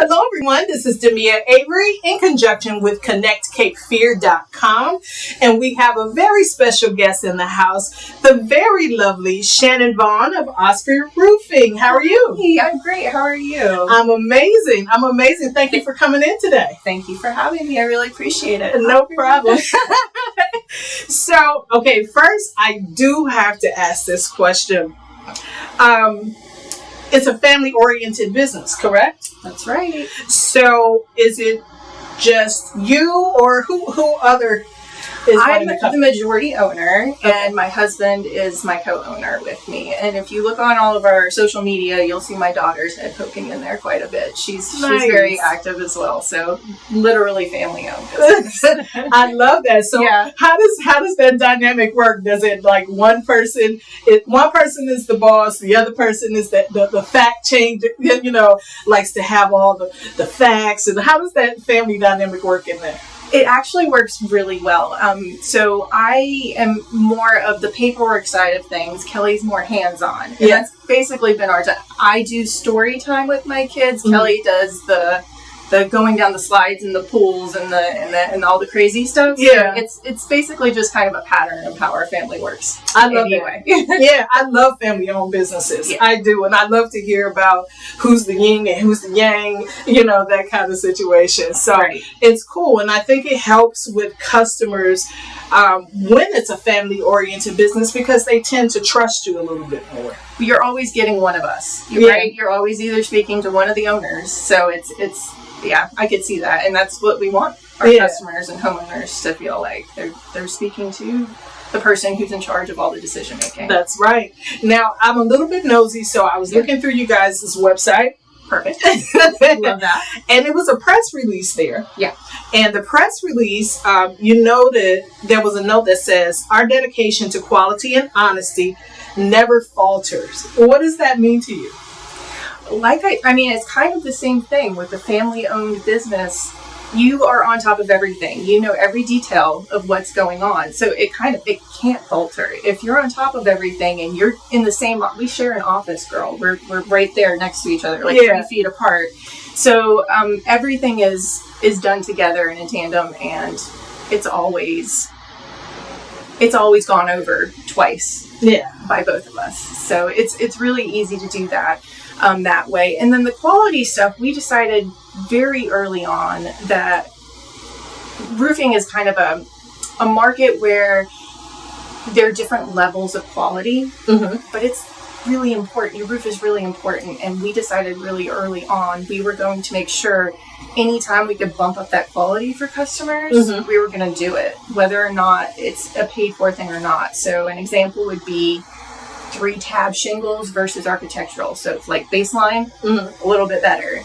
Hello, everyone. This is Demia Avery in conjunction with ConnectCapeFear.com. And we have a very special guest in the house, the very lovely Shannon Vaughn of Osprey Roofing. How are you? Hey, I'm great. How are you? I'm amazing. Thank you for coming in today. Thank you for having me. I really appreciate it. No problem. So, okay, first, I do have to ask this question. It's a family-oriented business, correct? That's right. So, is it just you, or who other is I'm running the majority owner, and my husband is my co-owner with me. And if you look on all of our social media, you'll see my daughter's head poking in there quite a bit. She's very active as well. So literally family-owned business. I love that. So how does that dynamic work? Does it like one person is the boss, the other person is the fact changer, likes to have all the facts, and how does that family dynamic work in there? It actually works really well. So I am more of the paperwork side of things. Kelly's more hands-on. And that's basically been our time. I do story time with my kids. Mm-hmm. Kelly does the going down the slides and the pools and all the crazy stuff. Yeah. So it's basically just kind of a pattern of how our family works. I love that. Yeah, I love family-owned businesses. Yeah. I do. And I love to hear about who's the yin and who's the yang, that kind of situation. So It's cool. And I think it helps with customers when it's a family-oriented business because they tend to trust you a little bit more. You're always getting one of us, right? You're always either speaking to one of the owners. So it's I could see that, and that's what we want our customers and homeowners to feel like they're speaking to the person who's in charge of all the decision making. That's right. Now I'm a little bit nosy, so I was looking through you guys' website. Perfect. Love that. And it was a press release there. Yeah. And the press release, noted there was a note that says, "Our dedication to quality and honesty never falters." What does that mean to you? It's kind of the same thing with the family-owned business. You are on top of everything. You know every detail of what's going on. So it can't falter. If you're on top of everything and you're in the same, we share an office, girl. We're right there next to each other, 3 feet apart. So everything is done together and in tandem, and it's always gone over twice. By both of us. So it's really easy to do that. That way. And then the quality stuff, we decided very early on that roofing is kind of a market where there are different levels of quality, but it's really important. Your roof is really important. And we decided really early on we were going to make sure anytime we could bump up that quality for customers, we were going to do it, whether or not it's a paid for thing or not. So an example would be 3-tab shingles versus architectural. So it's like baseline, a little bit better.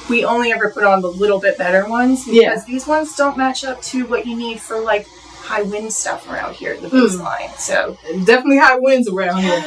We only ever put on the little bit better ones because these ones don't match up to what you need for like high wind stuff around here, the baseline. So definitely high winds around here.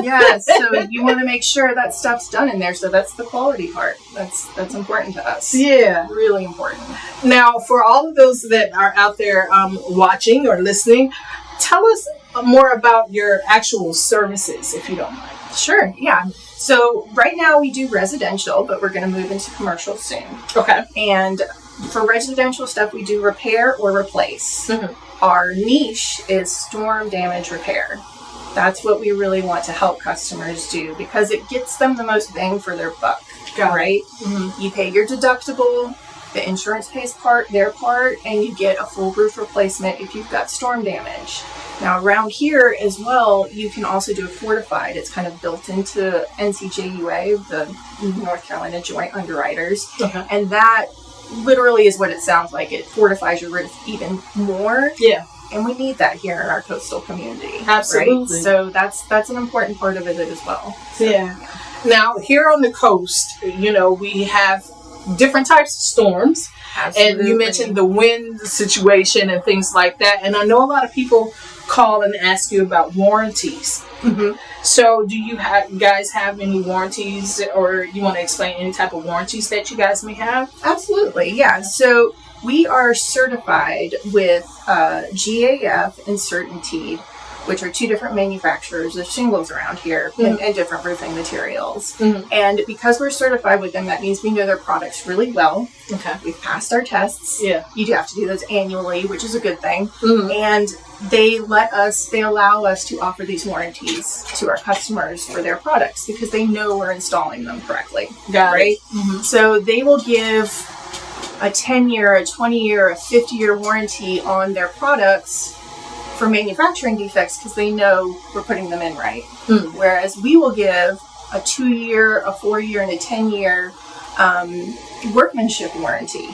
Yes. So you want to make sure that stuff's done in there. So that's the quality part. That's important to us. Yeah. Really important. Now, for all of those that are out there watching or listening, tell us more about your actual services, if you don't mind. Sure, yeah. So right now we do residential, but we're going to move into commercial soon. Okay. And for residential stuff, we do repair or replace. Our niche is storm damage repair. That's what we really want to help customers do because it gets them the most bang for their buck, right? You pay your deductible, the insurance pays their part, and you get a full roof replacement if you've got storm damage. Now around here as well, you can also do a Fortified. It's kind of built into NCJUA, the North Carolina Joint Underwriters. And that literally is what it sounds like. It fortifies your roof even more. Yeah. And we need that here in our coastal community. Absolutely. Right? So that's an important part of it as well. So, Now, here on the coast, we have different types of storms. Absolutely. And you mentioned the wind situation and things like that. And I know a lot of people call and ask you about warranties. So do you guys have any warranties, or you want to explain any type of warranties that you guys may have? Absolutely, yeah. So we are certified with GAF and CertainTeed which are two different manufacturers of shingles around here and different roofing materials. And because we're certified with them, that means we know their products really well. Okay. We've passed our tests. Yeah. You do have to do those annually, which is a good thing. And they allow us to offer these warranties to our customers for their products because they know we're installing them correctly. Got it. So they will give a 10-year, a 20-year, a 50-year warranty on their products for manufacturing defects because they know we're putting them in right. Whereas we will give a 2-year, a 4-year, and a 10-year workmanship warranty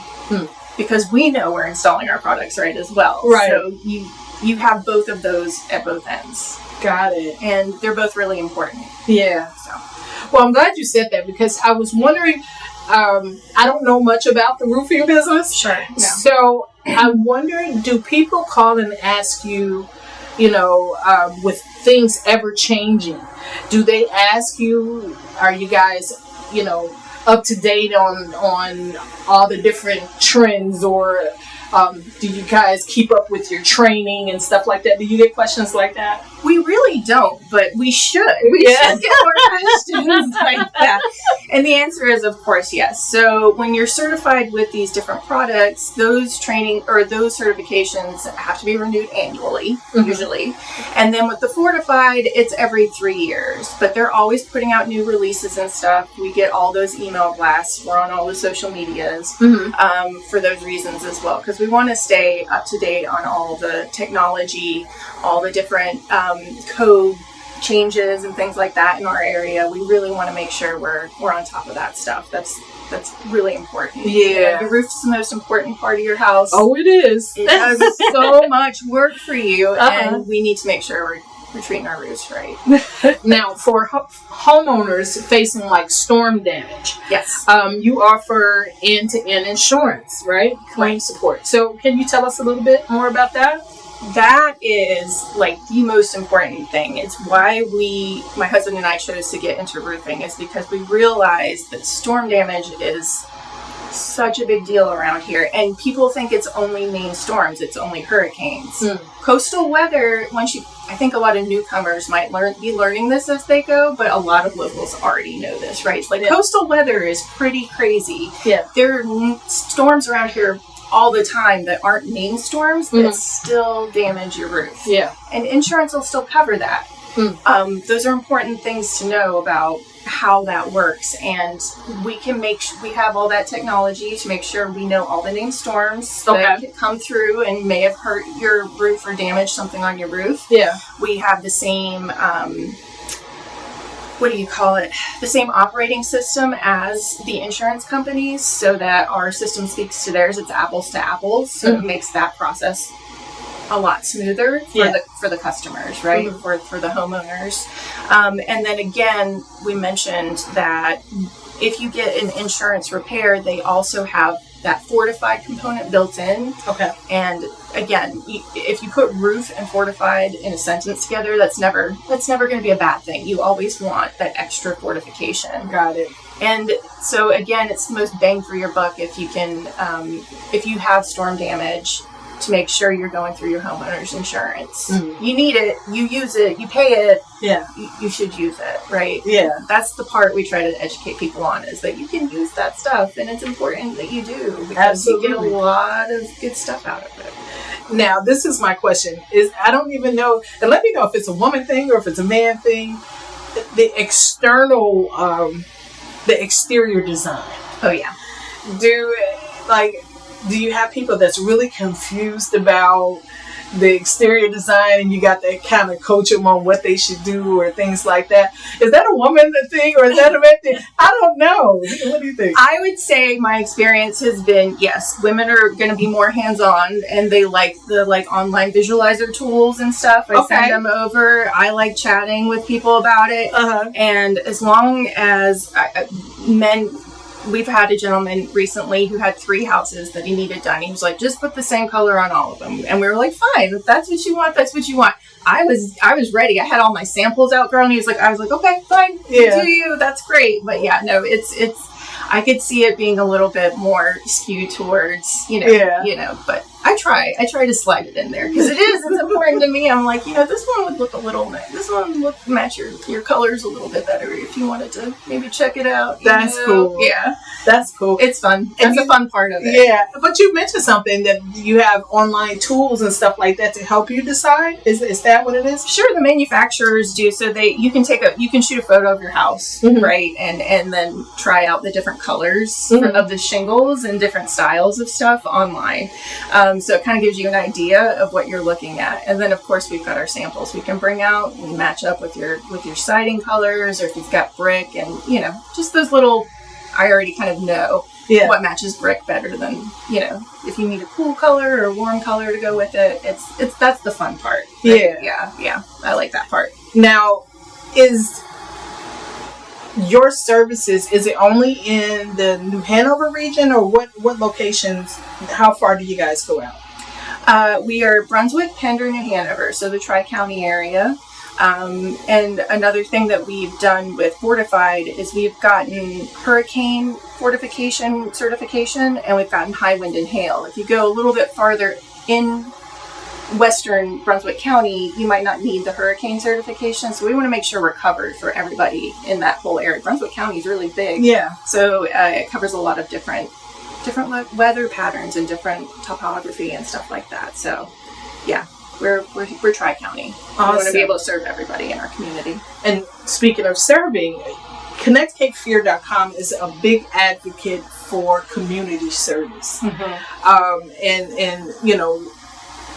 because we know we're installing our products right as well. Right. So you have both of those at both ends. Got it. And they're both really important. Yeah. So. Well, I'm glad you said that because I was wondering, I don't know much about the roofing business. Sure. No. So I'm wondering, do people call and ask you, with things ever changing, do they ask you, are you guys, up to date on all the different trends, or do you guys keep up with your training and stuff like that? Do you get questions like that? We really don't, but we should. We should get more questions like that. And the answer is, of course, yes. So when you're certified with these different products, those training or those certifications have to be renewed annually, usually. And then with the Fortified, it's every 3 years. But they're always putting out new releases and stuff. We get all those email blasts. We're on all the social medias for those reasons as well, because we want to stay up to date on all the technology, all the different code changes and things like that in our area. We really want to make sure we're on top of that stuff. That's really important. Yeah. The roof's the most important part of your house. Oh, it is. It does so much work for you, and we need to make sure we're treating our roofs right. Now, for homeowners facing like storm damage, yes, you offer end-to-end insurance, right? Claim support. So can you tell us a little bit more about that? That is like the most important thing. It's why my husband and I chose to get into roofing, is because we realized that storm damage is such a big deal around here, and people think it's only main storms, it's only hurricanes. Coastal weather, I think a lot of newcomers might be learning this as they go, but a lot of locals already know this, right? It's like coastal weather is pretty crazy. Yeah, there are storms around here all the time that aren't named storms that still damage your roof. Yeah, and insurance will still cover that. Those are important things to know about how that works, and we have all that technology to make sure we know all the named storms that come through and may have hurt your roof or damaged something on your roof. Yeah, we have the same the same operating system as the insurance companies, so that our system speaks to theirs. It's apples to apples, so it makes that process a lot smoother for the customers, right? For the homeowners. And then again, we mentioned that if you get an insurance repair, they also have that Fortified component built in. Okay. And again, if you put roof and Fortified in a sentence together, that's never going to be a bad thing. You always want that extra fortification. Got it. And so again, it's the most bang for your buck if you can, if you have storm damage, to make sure you're going through your homeowner's insurance. You need it, you use it, you pay it. Yeah, you should use it, right? Yeah, that's the part we try to educate people on, is that you can use that stuff, and it's important that you do, because you get a lot of good stuff out of it. Now, this is my question: I don't even know, and let me know if it's a woman thing or if it's a man thing. The exterior design. Oh yeah. Do you have people that's really confused about the exterior design, and you got to kind of coach them on what they should do or things like that? Is that a woman thing or is that a man thing? I don't know. What do you think? I would say my experience has been, yes, women are going to be more hands-on, and they like the online visualizer tools and stuff. I send them over. I like chatting with people about it. And as long as men... We've had a gentleman recently who had 3 houses that he needed done. He was like, just put the same color on all of them. And we were like, fine, if that's what you want, that's what you want. I was ready. I had all my samples out, girl. And I was like, okay, fine. Yeah. Do you? That's great. But yeah, no, it's, I could see it being a little bit more skewed towards, but I try to slide it in there because it's important to me. I'm like, this one would look match your colors a little bit better if you wanted to maybe check it out. That's cool. Yeah. That's cool. It's fun. That's the fun part of it. Yeah. But you mentioned something that you have online tools and stuff like that to help you decide. Is that what it is? Sure, the manufacturers do. So you can shoot a photo of your house, right? And then try out the different colors of the shingles and different styles of stuff online. So it kind of gives you an idea of what you're looking at. And then of course we've got our samples we can bring out and match up with your siding colors, or if you've got brick and just those little, I already kind of know what matches brick better than, if you need a cool color or a warm color to go with it. That's the fun part. Right? Yeah. I like that part. Now, is your services, is it only in the New Hanover region, or what locations, how far do you guys go out? We are Brunswick, Pender, New Hanover, so the Tri-County area. And another thing that we've done with Fortified is we've gotten hurricane fortification certification, and we've gotten high wind and hail. If you go a little bit farther in western Brunswick County, you might not need the hurricane certification. So we want to make sure we're covered for everybody in that whole area. Brunswick County is really big. Yeah. So it covers a lot of different weather patterns and different topography and stuff like that. So yeah, we're Tri-County. Awesome. We want to be able to serve everybody in our community. And speaking of serving, ConnectCapeFear.com is a big advocate for community service. And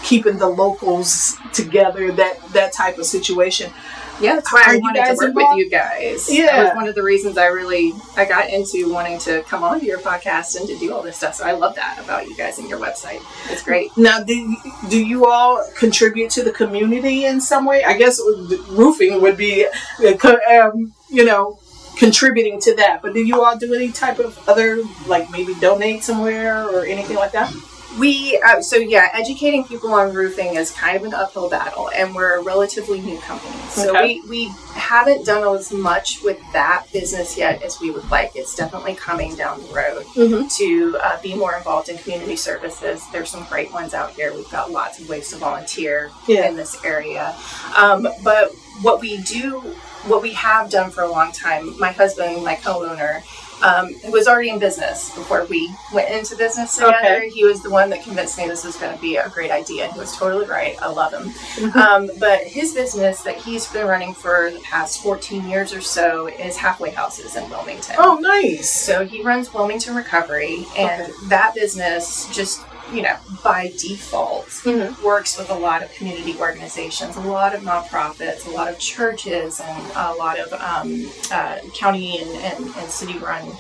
keeping the locals together, that type of situation. Yeah, that's why I wanted to work with you guys. Yeah. That was one of the reasons I got into wanting to come on to your podcast and to do all this stuff. So I love that about you guys and your website. It's great. Now, do you all contribute to the community in some way? I guess roofing would be, contributing to that. But do you all do any type of other, like maybe donate somewhere or anything like that? We, educating people on roofing is kind of an uphill battle, and we're a relatively new company. So we haven't done as much with that business yet as we would like. It's definitely coming down the road to be more involved in community services. There's some great ones out here. We've got lots of ways to volunteer in this area. But what we have done for a long time, my husband, my co-owner, was already in business before we went into business together. Okay. He was the one that convinced me this was going to be a great idea, and he was totally right. I love him. But his business that he's been running for the past 14 years or so is halfway houses in Wilmington. Oh, nice. So he runs Wilmington Recovery, and that business just, by default, works with a lot of community organizations, a lot of nonprofits, a lot of churches, and a lot of county and city-run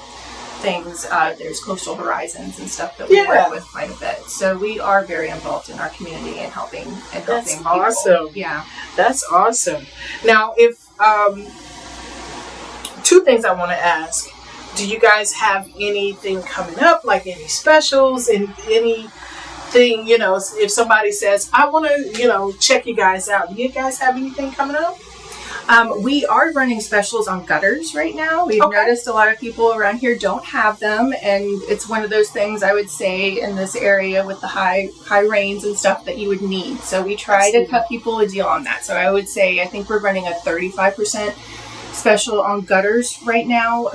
things. There's Coastal Horizons and stuff that we work with quite a bit. So we are very involved in our community and helping That's people. Awesome. Yeah. That's awesome. Now, if two things I want to ask. Do you guys have anything coming up, like any specials and anything, if somebody says, I want to, check you guys out. Do you guys have anything coming up? We are running specials on gutters right now. We've noticed a lot of people around here don't have them, and it's one of those things I would say in this area with the high rains and stuff that you would need. So we try to cut people a deal on that. So I would say I think we're running a 35% special on gutters right now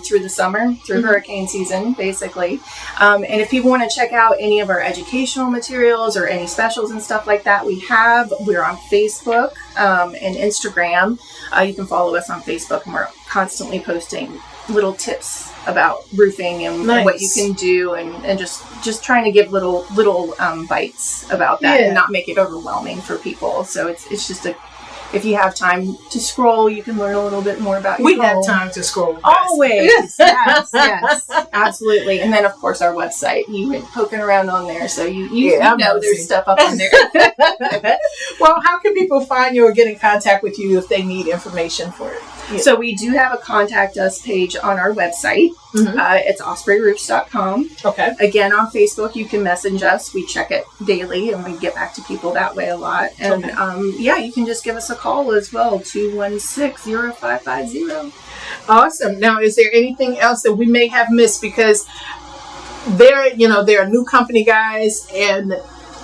through the summer, through hurricane season, basically. And if people want to check out any of our educational materials or any specials and stuff like that, we're on Facebook and Instagram. You can follow us on Facebook, and we're constantly posting little tips about roofing and what you can do, and just trying to give little bites about that and not make it overwhelming for people. So it's just if you have time to scroll, you can learn a little bit more about your home. We have time to scroll. Guys. Always. Yes, absolutely. And then, of course, our website. You went poking around on there, so you know there's stuff up on there. Well, how can people find you or get in contact with you if they need information for it? Yeah. So we do have a contact us page on our website. It's ospreyroofs.com. Okay. Again, on Facebook, you can message us. We check it daily, and we get back to people that way a lot. And you can just give us a call as well, 216-0550. Awesome. Now, is there anything else that we may have missed? Because they're new company guys, and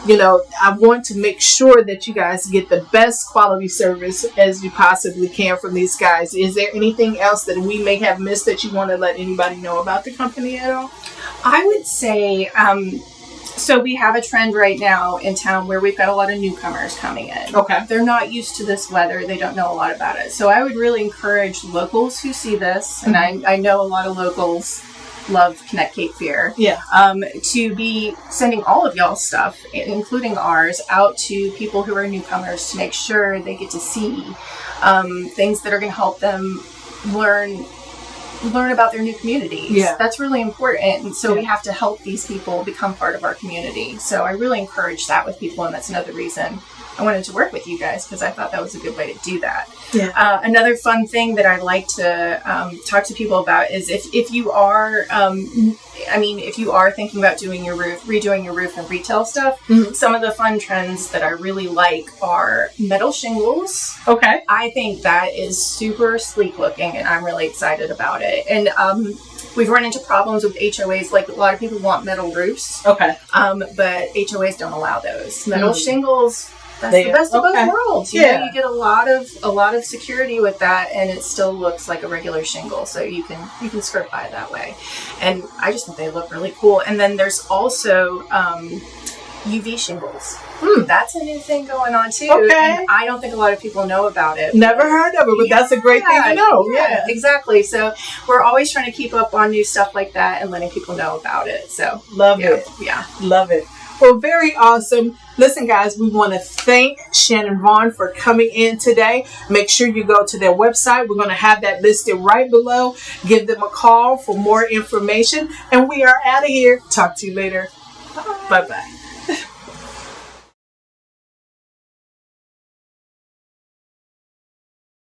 I want to make sure that you guys get the best quality service as you possibly can from these guys. Is there anything else that we may have missed that you want to let anybody know about the company at all? I would say, so we have a trend right now in town where we've got a lot of newcomers coming in. Okay. They're not used to this weather. They don't know a lot about it. So I would really encourage locals who see this, and I know a lot of locals love Connect Cape Fear. Yeah. To be sending all of y'all's stuff, including ours, out to people who are newcomers to make sure they get to see things that are going to help them learn about their new communities. Yeah. That's really important. And so we have to help these people become part of our community. So I really encourage that with people, and that's another reason I wanted to work with you guys, because I thought that was a good way to do that. Yeah. Another fun thing that I like to talk to people about is if you are, if you are thinking about redoing your roof and retail stuff, some of the fun trends that I really like are metal shingles. Okay. I think that is super sleek looking, and I'm really excited about it. And we've run into problems with HOAs. Like, a lot of people want metal roofs. Okay. But HOAs don't allow those. Metal shingles, that's the best of both worlds. You know, you get a lot of security with that, and it still looks like a regular shingle. So you can skirt by it that way. And I just think they look really cool. And then there's also UV shingles. That's a new thing going on too. Okay. And I don't think a lot of people know about it. Never heard of it, but that's a great thing to know. Yeah, exactly. So we're always trying to keep up on new stuff like that and letting people know about it. So love it. Yeah. Love it. Well, very awesome. Listen, guys, we want to thank Shannon Vaughn for coming in today. Make sure you go to their website. We're going to have that listed right below. Give them a call for more information. And we are out of here. Talk to you later. Bye-bye.